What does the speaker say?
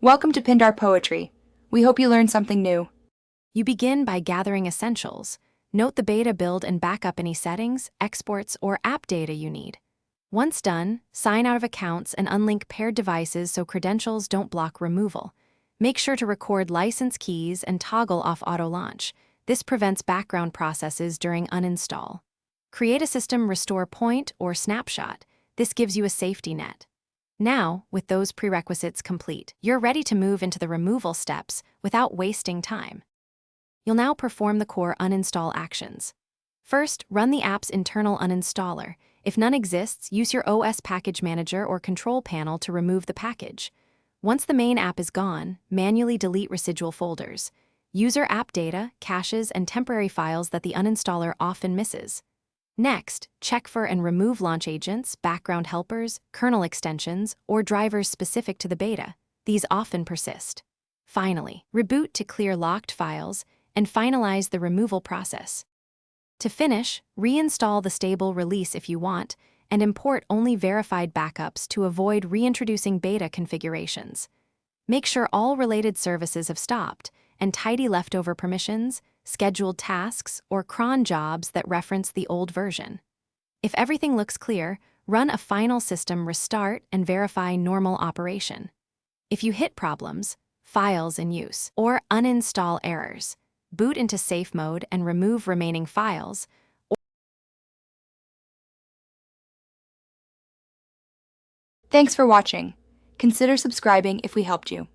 Welcome to Pindar Poetry. We hope you learned something new. You begin by gathering essentials. Note the beta build and backup any settings, exports, or app data you need. Once done, sign out of accounts and unlink paired devices so credentials don't block removal. Make sure to record license keys and toggle off auto-launch. This prevents background processes during uninstall. Create a system restore point or snapshot. This gives you a safety net. Now, with those prerequisites complete, you're ready to move into the removal steps without wasting time. You'll now perform the core uninstall actions. First, run the app's internal uninstaller. If none exists, use your OS Package Manager or Control Panel to remove the package. Once the main app is gone, manually delete residual folders. User app data, caches, and temporary files that the uninstaller often misses. Next, check for and remove launch agents, background helpers, kernel extensions, or drivers specific to the beta. These often persist. Finally, reboot to clear locked files and finalize the removal process. To finish, reinstall the stable release if you want, and import only verified backups to avoid reintroducing beta configurations. Make sure all related services have stopped, and tidy leftover permissions, scheduled tasks, or cron jobs that reference the old version. If everything looks clear, run a final system restart and verify normal operation. If you hit problems, files in use, or uninstall errors, boot into safe mode and remove remaining files. Thanks for watching. Consider subscribing if we helped you.